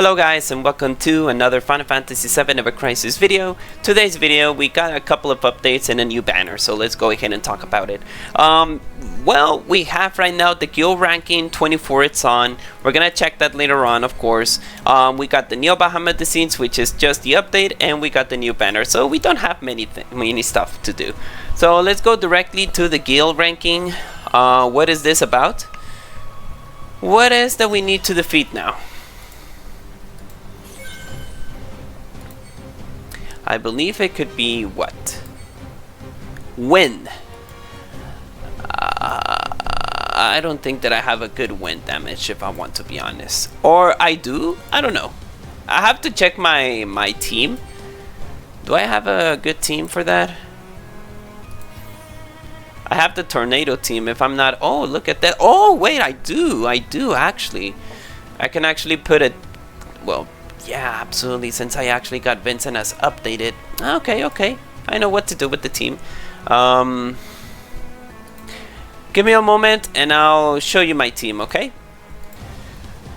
Hello guys, and welcome to another Final Fantasy VII Ever Crisis video. Today's video we got a couple of updates and a new banner, so let's go ahead and talk about it. Well, we have right now the guild ranking 24 it's on. We're gonna check that later on, of course. We got the Neo Bahamut scenes, which is just the update, and we got the new banner, so we don't have many stuff to do. So let's go directly to the guild ranking. What is this about? What is that we need to defeat now? I believe it could be what? Wind. I don't think that I have a good wind damage, if I want to be honest. Or I do? I don't know. I have to check my team. Do I have a good team for that? I have the tornado team if I'm not... Oh, look at that. Oh, wait, I do actually. I can actually put it... Well... Yeah, absolutely, since I actually got Vincent as updated. Okay. I know what to do with the team. Give me a moment and I'll show you my team, okay?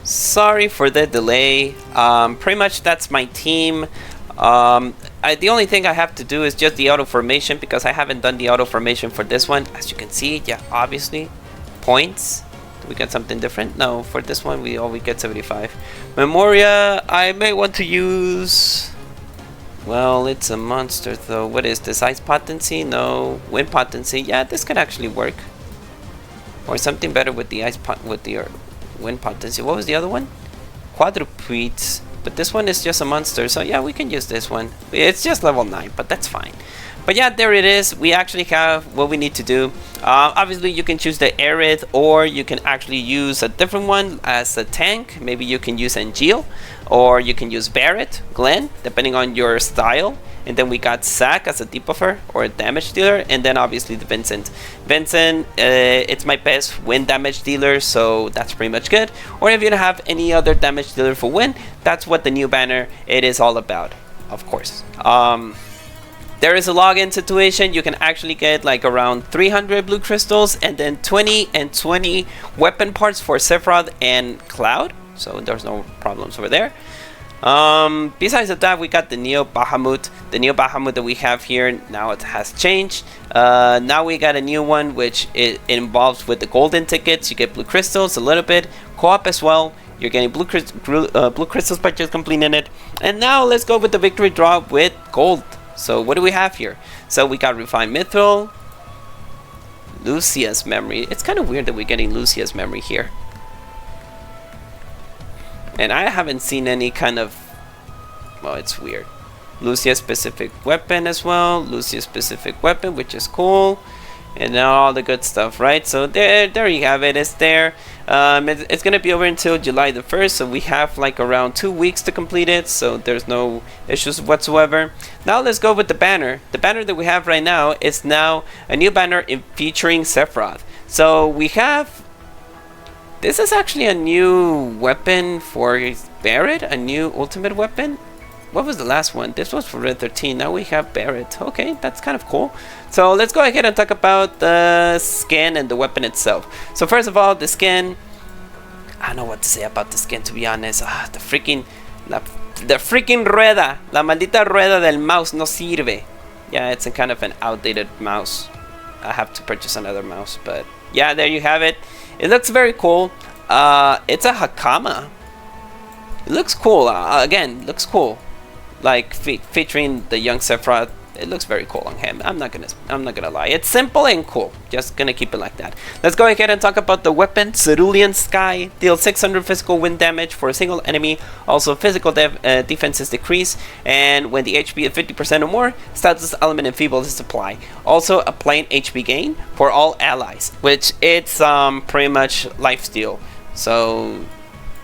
Sorry for the delay. Pretty much that's my team. The only thing I have to do is just the auto formation because I haven't done the auto formation for this one. As you can see, yeah, obviously, points. We get something different? No, for this one we get 75. Memoria, I may want to use... Well, it's a monster though. What is this? Ice potency? No. Wind potency? Yeah, this could actually work. Or something better with the wind potency. What was the other one? Quadrupeds. But this one is just a monster, so yeah, we can use this one. It's just level 9, but that's fine. But yeah, there it is. We actually have what we need to do. Obviously, you can choose the Aerith, or you can actually use a different one as a tank. Maybe you can use Angel, or you can use Barret, Glenn, depending on your style. And then we got Zack as a debuffer or a damage dealer, and then obviously the Vincent. Vincent, it's my best wind damage dealer, so that's pretty much good. Or if you don't have any other damage dealer for wind, that's what the new banner it is all about, of course. There is a login situation. You can actually get like around 300 blue crystals and then 20 and 20 weapon parts for Sephiroth and Cloud. So there's no problems over there. Besides that, we got the Neo Bahamut. The Neo Bahamut that we have here, now it has changed. Now we got a new one, which it involves with the golden tickets. You get blue crystals a little bit. Co-op as well. You're getting blue crystals by just completing it. And now let's go with the victory drop with gold. So what do we have here? So we got Refined Mithril, Lucia's Memory. It's kind of weird that we're getting Lucia's Memory here. And I haven't seen any kind of... Well, it's weird. Lucia's specific weapon as well. Lucia's specific weapon, which is cool. And all the good stuff, right? So there you have it. It's there. It's going to be over until July the 1st. So we have like around 2 weeks to complete it. So there's no issues whatsoever. Now let's go with the banner. The banner that we have right now is now a new banner featuring Sephiroth. So we have... This is actually a new weapon for Barret. A new ultimate weapon. What was the last one? This was for Red 13. Now we have Barret. Okay, that's kind of cool. So let's go ahead and talk about the skin and the weapon itself. So first of all, the skin. I don't know what to say about the skin, to be honest. The freaking rueda. La maldita rueda del mouse no sirve. Yeah, it's a kind of an outdated mouse. I have to purchase another mouse, but yeah, there you have it. It looks very cool. It's a Hakama. It looks cool. Again, looks cool. Like featuring the young Sephiroth, it looks very cool on him. I'm not gonna lie. It's simple and cool. Just gonna keep it like that. Let's go ahead and talk about the weapon. Cerulean Sky deals 600 physical wind damage for a single enemy. Also, physical defense is decreased, and when the HP is 50% or more, status element enfeebles is applied. Also, a plain HP gain for all allies, which it's pretty much lifesteal. So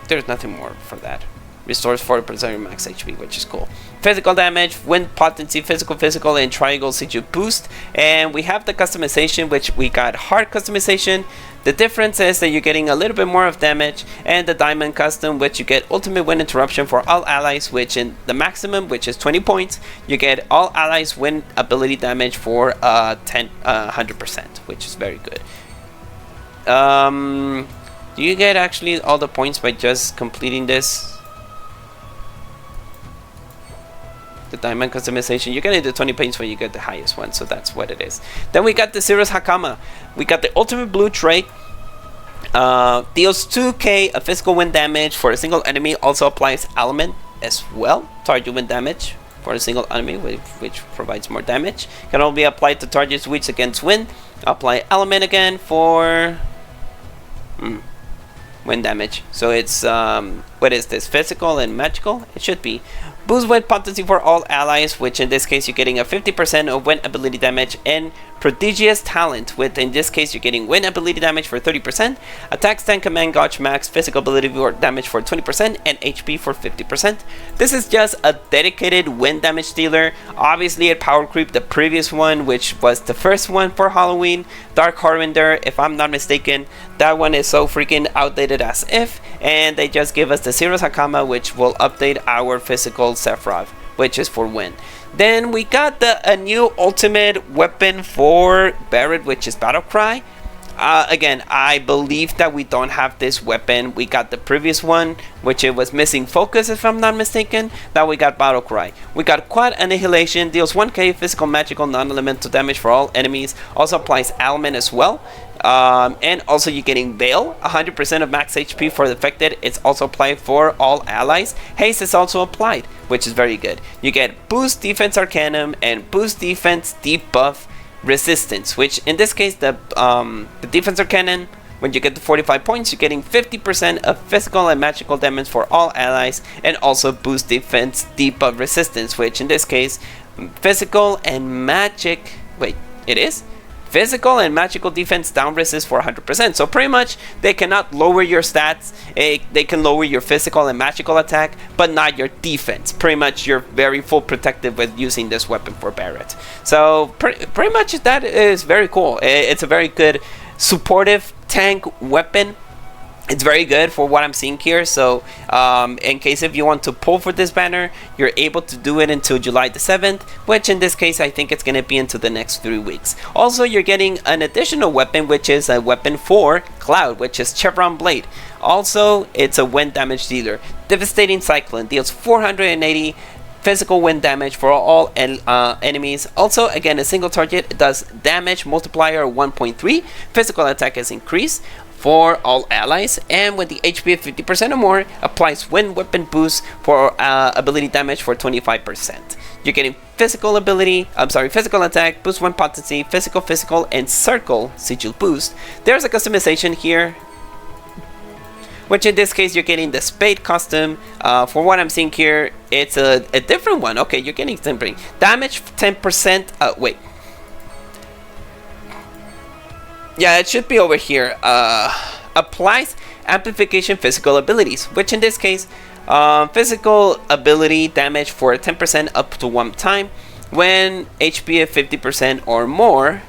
there's nothing more for that. Restores 40% of your max HP, which is cool. Physical damage, wind potency, physical, and triangle siege boost. And we have the customization, which we got hard customization. The difference is that you're getting a little bit more of damage, and the diamond custom, which you get ultimate wind interruption for all allies, which in the maximum, which is 20 points, you get all allies wind ability damage for 100%, which is very good. Do you get actually all the points by just completing this? the diamond customization. You're getting the 20 points when you get the highest one, so that's what it is. Then we got the Zero's Hakama. We got the ultimate blue trait. Deals 2k of physical wind damage for a single enemy. Also applies element as well. Target wind damage for a single enemy, which provides more damage. Can only be applied to targets weak against wind. Apply element again for wind damage. So it's what is this? Physical and magical? It should be. Boost wind potency for all allies, which in this case you're getting a 50% of wind ability damage, and prodigious talent, with in this case you're getting wind ability damage for 30%, attack stand command gauge max physical ability damage for 20%, and HP for 50%. This is just a dedicated wind damage dealer. Obviously it power creep the previous one, which was the first one for Halloween, Dark Harbinger, if I'm not mistaken. That one is so freaking outdated as if, and they just give us the Zero's Hakama, which will update our physical Sephiroth, which is for wind. Then we got a new ultimate weapon for Barret, which is Battle Cry. Again, I believe that we don't have this weapon. We got the previous one, which it was missing focus if I'm not mistaken. Now we got Battle Cry. We got Quad Annihilation, deals 1k physical, magical, non-elemental damage for all enemies. Also applies element as well. And also you're getting Veil, 100% of max HP for the affected. It's also applied for all allies. Haste is also applied, which is very good. You get boost defense arcanum and boost defense debuff resistance, which in this case the defense arcanum, when you get to 45 points, you're getting 50% of physical and magical damage for all allies, and also boost defense debuff resistance, which in this case physical and magic, wait, it is physical and magical defense down resist for 100%. So pretty much they cannot lower your stats. They can lower your physical and magical attack, but not your defense. Pretty much you're very full protective with using this weapon for Barret. So pretty much that is very cool. It's a very good supportive tank weapon. It's very good for what I'm seeing here. So in case if you want to pull for this banner, you're able to do it until July the 7th, which in this case I think it's going to be into the next 3 weeks. Also, you're getting an additional weapon, which is a weapon for Cloud, which is Chevron Blade. Also, it's a wind damage dealer. Devastating Cyclone, deals 480 physical wind damage for all enemies. Also, again, a single target, does damage multiplier 1.3. Physical attack is increased for all allies, and with the HP of 50% or more, applies wind weapon boost for ability damage for 25%. You're getting physical attack, boost wind potency, physical, and circle sigil boost. There's a customization here, which in this case you're getting the Spade custom. For what I'm seeing here, it's a different one. Okay, you're getting something. Damage 10%. Wait. Yeah, it should be over here. Applies amplification physical abilities, which in this case, physical ability damage for 10% up to 1 time when HP of 50% or more.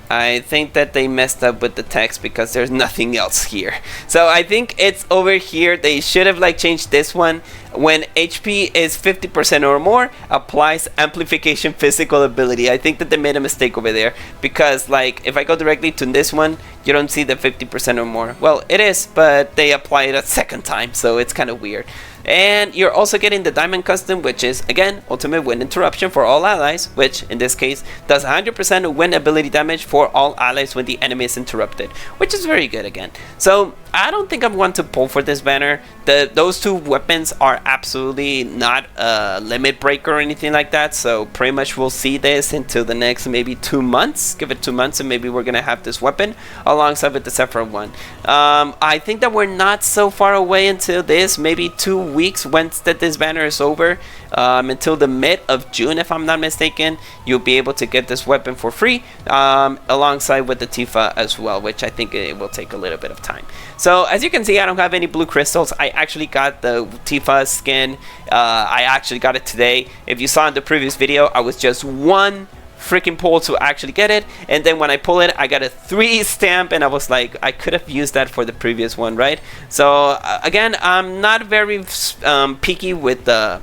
I think that they messed up with the text because there's nothing else here. So I think it's over here. They should have like changed this one. When HP is 50% or more, applies amplification physical ability. I think that they made a mistake over there, because like if I go directly to this one, you don't see the 50% or more. Well, it is, but they apply it a second time, so it's kind of weird. And you're also getting the Diamond Custom, which is again ultimate wind interruption for all allies, which in this case does 100% of wind ability damage for all allies when the enemy is interrupted, which is very good again. So I don't think I'm going to pull for this banner. Those two weapons are absolutely not a limit breaker or anything like that, so pretty much we'll see this until the next maybe 2 months. Give it 2 months and maybe we're gonna have this weapon alongside with the Sephiroth one. I think that we're not so far away until this, maybe 2 weeks once that this banner is over, until the mid of June if I'm not mistaken. You'll be able to get this weapon for free alongside with the Tifa as well, which I think it will take a little bit of time. So as you can see, I don't have any blue crystals. I actually got the Tifa skin. I actually got it today. If you saw in the previous video, I was just 1 freaking pull to actually get it, and then when I pull it, I got a 3 stamp, and I was like, I could have used that for the previous one, right? So again, I'm not very picky with the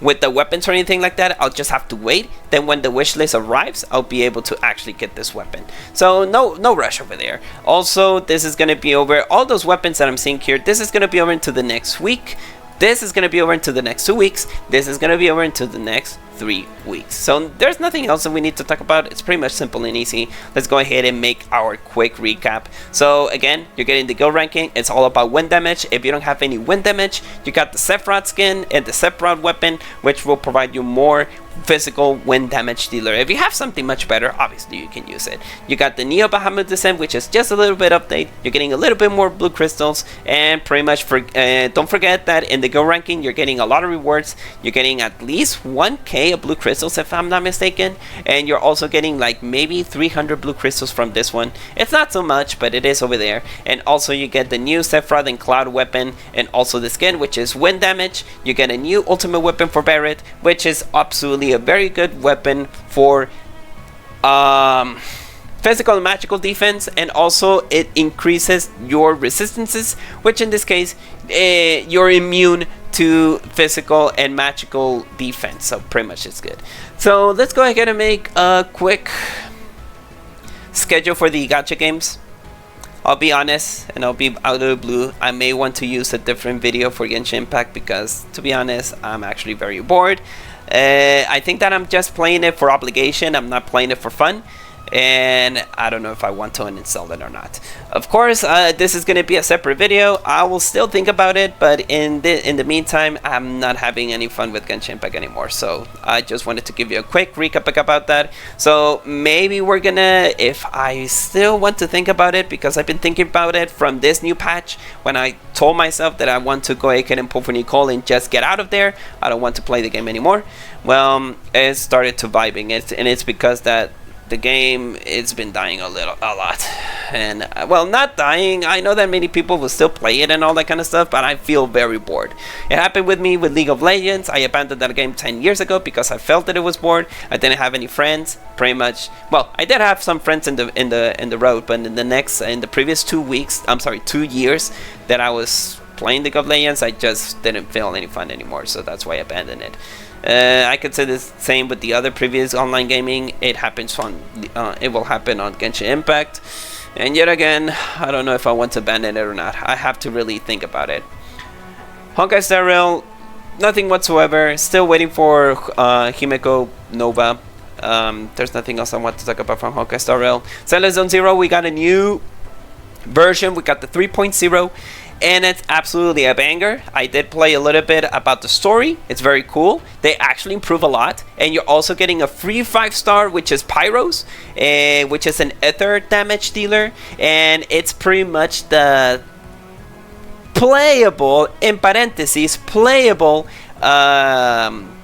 weapons or anything like that. I'll just have to wait. Then when the wish list arrives, I'll be able to actually get this weapon. So no rush over there. Also, this is going to be over, all those weapons that I'm seeing here, this is going to be over into the next week. This is going to be over into the next 2 weeks. This is going to be over into the next 3 weeks. So there's nothing else that we need to talk about. It's pretty much simple and easy. Let's go ahead and make our quick recap. So again, you're getting the guild ranking. It's all about wind damage. If you don't have any wind damage, you got the Sephiroth skin and the Sephiroth weapon, which will provide you more physical wind damage dealer. If you have something much better, obviously you can use it. You got the Neo Bahamut Descent, which is just a little bit update. You're getting a little bit more blue crystals, and pretty much don't forget that in the guild ranking you're getting a lot of rewards. You're getting at least 1k of blue crystals if I'm not mistaken, and you're also getting like maybe 300 blue crystals from this one. It's not so much, but it is over there. And also you get the new Sephiroth and Cloud weapon, and also the skin, which is wind damage. You get a new ultimate weapon for Barret, which is absolutely a very good weapon for physical and magical defense, and also it increases your resistances, which in this case you're immune to physical and magical defense, so pretty much it's good. So let's go ahead and make a quick schedule for the gacha games. I'll be honest, and I'll be out of the blue, I may want to use a different video for Genshin Impact because, to be honest, I'm actually very bored. I think that I'm just playing it for obligation. I'm not playing it for fun, and I don't know if I want to uninstall it or not. Of course, this is going to be a separate video. I will still think about it, but in the meantime, I'm not having any fun with Genshin Impact anymore. So I just wanted to give you a quick recap about that. So maybe we're gonna, if I still want to think about it, because I've been thinking about it from this new patch when I told myself that I want to go ahead and pull for Nicole and just get out of there. I don't want to play the game anymore. Well, it started to vibing it, and it's because that the game, it's been dying a lot, and well, not dying, I know that many people will still play it and all that kind of stuff, but I feel very bored. It happened with me with League of Legends. I abandoned that game 10 years ago because I felt that it was bored. I didn't have any friends, pretty much. Well, I did have some friends in the road, but in the previous 2 years that I was playing League of Legends, I just didn't feel any fun anymore, so that's why I abandoned it. I could say the same with the other previous online gaming. It happens on, it will happen on Genshin Impact, and yet again, I don't know if I want to abandon it or not. I have to really think about it. Honkai Star Rail, nothing whatsoever. Still waiting for Himeko Nova. There's nothing else I want to talk about from Honkai Star Rail. Zenless Zone Zero, we got a new version. We got the 3.0. And it's absolutely a banger. I did play a little bit about the story. It's very cool. They actually improve a lot. And you're also getting a free 5-star, which is Pyros, which is an ether damage dealer. And it's pretty much the playable, in parentheses, playable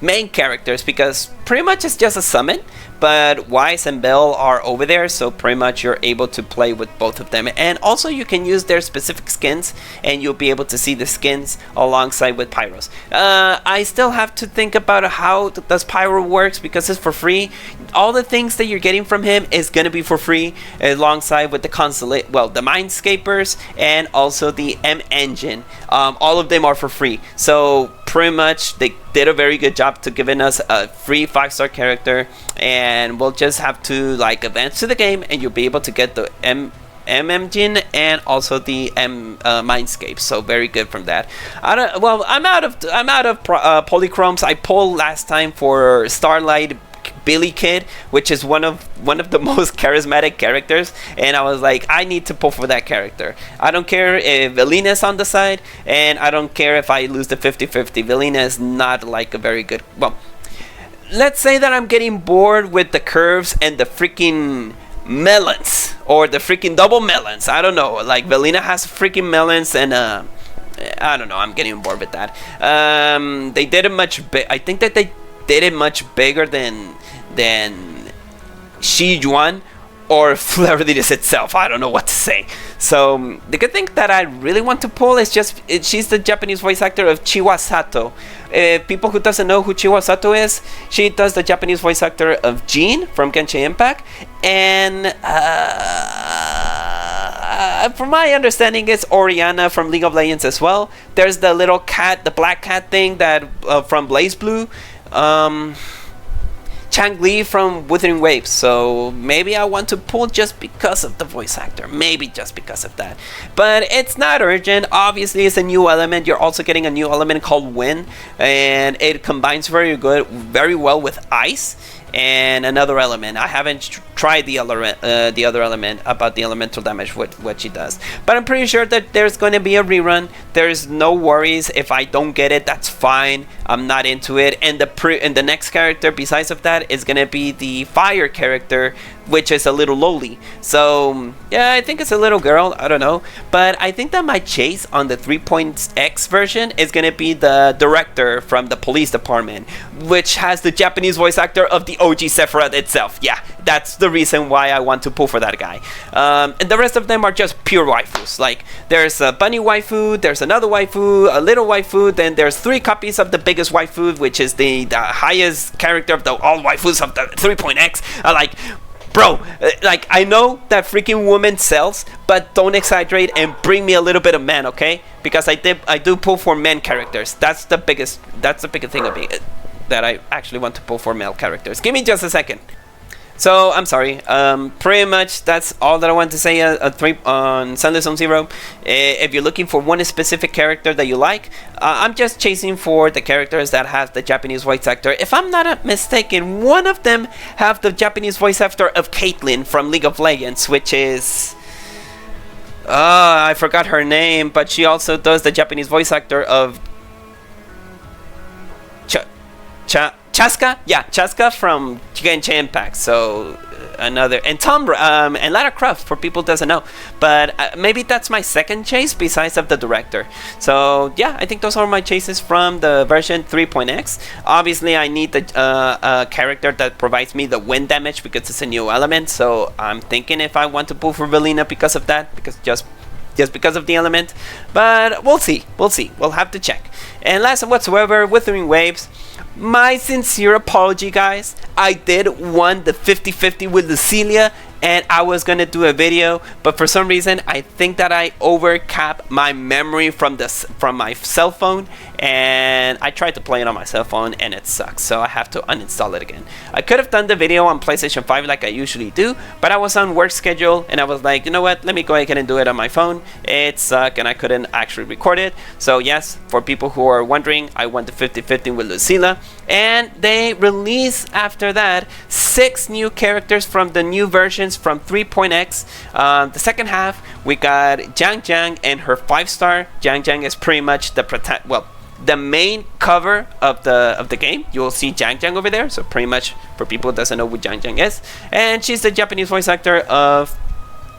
main characters, because pretty much it's just a summon. But Wise and Bell are over there, so pretty much you're able to play with both of them. And also you can use their specific skins, and you'll be able to see the skins alongside with Pyros. I still have to think about how does Pyro works, because it's for free. All the things that you're getting from him is going to be for free, alongside with the Constellate, well, the Mindscapers, and also the M Engine. All of them are for free. So pretty much they did a very good job to giving us a free 5-star character, and we'll just have to like advance to the game, and you'll be able to get the M Engine and also the Mindscape. So very good from that. I'm out of polychromes. I pulled last time for Starlight Billy Kid, which is one of the most charismatic characters, and I was like, I need to pull for that character. I don't care if Velina's on the side, and I don't care if I lose the 50-50. Velina is not like a very good, well, let's say that I'm getting bored with the curves and the freaking melons, or the freaking double melons. I don't know, like Velina has freaking melons, and I don't know, I'm getting bored with that. They did it much big. I think that they did it much bigger than Shi Yuan or Flareridis itself. I don't know what to say. So the good thing that I really want to pull is just she's the Japanese voice actor of Chiwa Sato. People who doesn't know who Chiwa Sato is, she does the Japanese voice actor of Jean from Genshin Impact, and from my understanding, it's Oriana from League of Legends as well. There's the little cat, the black cat thing that from Blaze Blue. Chang Li from Wuthering Waves, so maybe I want to pull just because of the voice actor, maybe just because of that. But it's not urgent. Obviously, it's a new element. You're also getting a new element called Wind, and it combines very well with Ice and another element. I haven't tried the other element about the elemental damage, what she does, but I'm pretty sure that there's going to be a rerun. There's no worries if I don't get it. That's fine. I'm not into it. And the next character besides of that is going to be the fire character, which is a little lowly. So yeah, I think it's a little girl. I don't know, but I think that my chase on the 3.x version is going to be the director from the police department, which has the Japanese voice actor of the OG Sephiroth itself. Yeah, that's the reason why I want to pull for that guy. And the rest of them are just pure waifus. Like, there's a bunny waifu, there's another waifu, a little waifu, then there's 3 copies of the biggest waifu, which is the highest character of all waifus of the 3.x. Like, bro, like, I know that freaking woman sells, but don't exaggerate and bring me a little bit of man, okay? Because I do pull for men characters. That's the biggest thing of me, that I actually want to pull for male characters. Give me just a second. So I'm sorry. Pretty much that's all that I want to say on Sunday Zone Zero. If you're looking for one specific character that you like, I'm just chasing for the characters that have the Japanese voice actor. If I'm not mistaken, one of them have the Japanese voice actor of Caitlyn from League of Legends, which is I forgot her name, but she also does the Japanese voice actor of Chaska? Yeah, Chaska from Genshin Impact. So another, and and Lara Croft, for people who doesn't know. But maybe that's my second chase besides of the director. So yeah, I think those are my chases from the version 3.x. Obviously, I need the character that provides me the wind damage because it's a new element. So I'm thinking if I want to pull for Velina because of that, because just because of the element. But we'll see. We'll have to check. And last and whatsoever, Wuthering Waves. My sincere apology, guys. I did won the 50-50 with Lucilia, and I was gonna do a video, but for some reason I think that I overcapped my memory from my cell phone, and I tried to play it on my cell phone and it sucks, so I have to uninstall it again. I could have done the video on PlayStation 5 like I usually do, but I was on work schedule and I was like, you know what, let me go ahead and do it on my phone. It sucked and I couldn't actually record it. So yes, for people who are wondering, I won the 50-50 with Lucilla, and they released after that 6 new characters from the new versions from 3.x. The second half, we got Jiang Jiang and her 5-star. Jiang Jiang is pretty much the main cover of the game. You will see Jiang Jiang over there. So pretty much, for people who doesn't know who Jiang Jiang is, and she's the Japanese voice actor of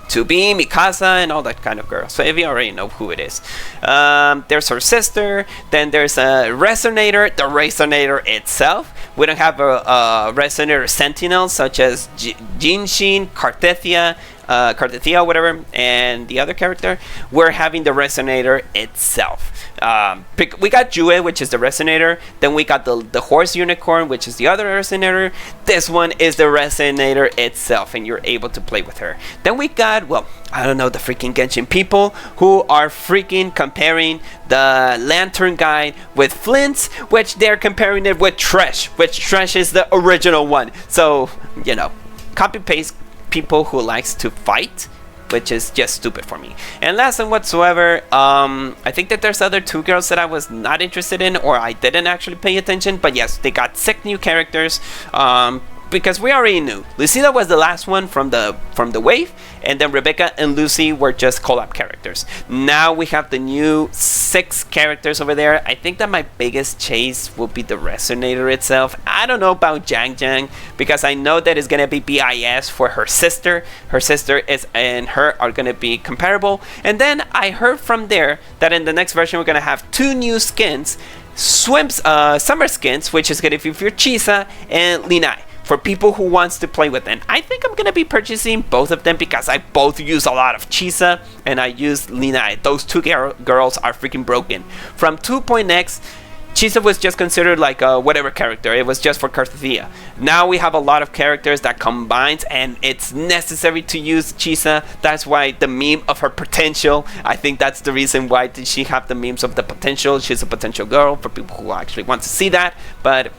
To Be, Mikasa, and all that kind of girl. So if you already know who it is. There's her sister. Then there's a Resonator, the Resonator itself. We don't have a Resonator Sentinel such as Jinshin, Cartethia, whatever, and the other character. We're having the Resonator itself. We got Jue, which is the Resonator. Then we got the Horse Unicorn, which is the other Resonator. This one is the Resonator itself, and you're able to play with her. Then we got, well, I don't know, the freaking Genshin people who are freaking comparing the Lantern Guy with Flint's, which they're comparing it with Tresh, which Tresh is the original one. So, you know, copy paste people who likes to fight, which is just stupid for me. And last and whatsoever, I think that there's other 2 girls that I was not interested in, or I didn't actually pay attention. But yes, they got 6 new characters. Because we already knew Lucilla was the last one from the wave, and then Rebecca and Lucy were just collab characters. Now we have the new 6 characters over there. I think that my biggest chase will be the Resonator itself. I don't know about Jiang Jiang, because I know that it's gonna be BIS for her sister. Her sister and her are gonna be comparable. And then I heard from there that in the next version we're gonna have 2 new skins, summer skins, which is gonna be for Chisa and Linai, for people who wants to play with them. I think I'm gonna be purchasing both of them because I both use a lot of Chisa and I use Linai. Those 2 girls are freaking broken. From 2.x, Chisa was just considered like a whatever character. It was just for Cartethia. Now we have a lot of characters that combines, and it's necessary to use Chisa. That's why the meme of her potential, I think that's the reason why did she have the memes of the potential. She's a potential girl for people who actually want to see that. But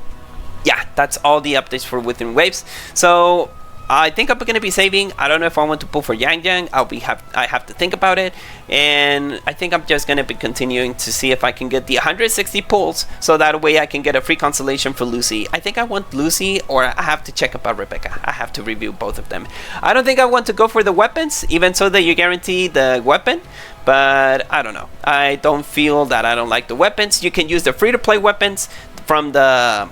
yeah, that's all the updates for Within Waves. So I think I'm gonna be saving. I don't know if I want to pull for Yang Yang. I have to think about it, and I think I'm just gonna be continuing to see if I can get the 160 pulls, so that way I can get a free consolation for Lucy. I think I want Lucy, or I have to check about Rebecca. I have to review both of them. I don't think I want to go for the weapons, even so that you guarantee the weapon. But I don't know. I don't feel that I don't like the weapons. You can use the free-to-play weapons from the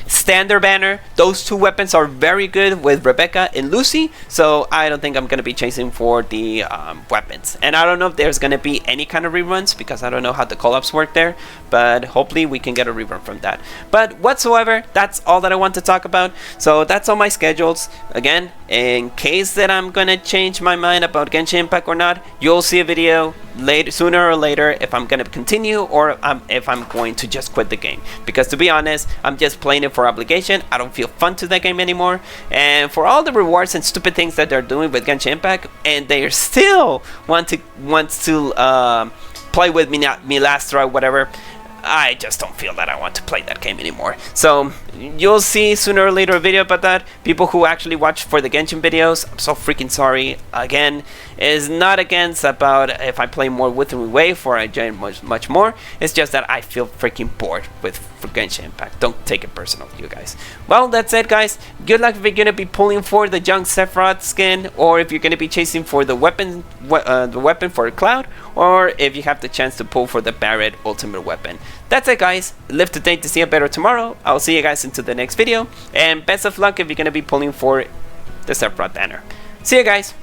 standard banner. Those two weapons are very good with Rebecca and Lucy, so I don't think I'm going to be chasing for the weapons. And I don't know if there's going to be any kind of reruns, because I don't know how the call-ups work there, but hopefully we can get a rerun from that. But whatsoever, that's all that I want to talk about. So that's all my schedules. Again, in case that I'm going to change my mind about Genshin Impact or not, you'll see a video later, sooner or later, if I'm going to continue or if I'm going to just quit the game. Because to be honest, I'm just playing it for obligation. I don't feel fun to that game anymore, and for all the rewards and stupid things that they're doing with Genshin Impact, and they still wants to play with me last try, whatever, I just don't feel that I want to play that game anymore. So you'll see sooner or later a video about that. People who actually watch for the Genshin videos, I'm so freaking sorry. Again, is not against about if I play more with Wave or I join much more. It's just that I feel freaking bored with Genshin Impact. Don't take it personal, you guys. Well, that's it, guys. Good luck if you're gonna be pulling for the Young Sephiroth skin, or if you're gonna be chasing for the weapon for Cloud, or if you have the chance to pull for the Barret ultimate weapon. That's it, guys. Live today to see a better tomorrow. I'll see you guys into the next video, and best of luck if you're gonna be pulling for the Sephiroth banner. See you guys.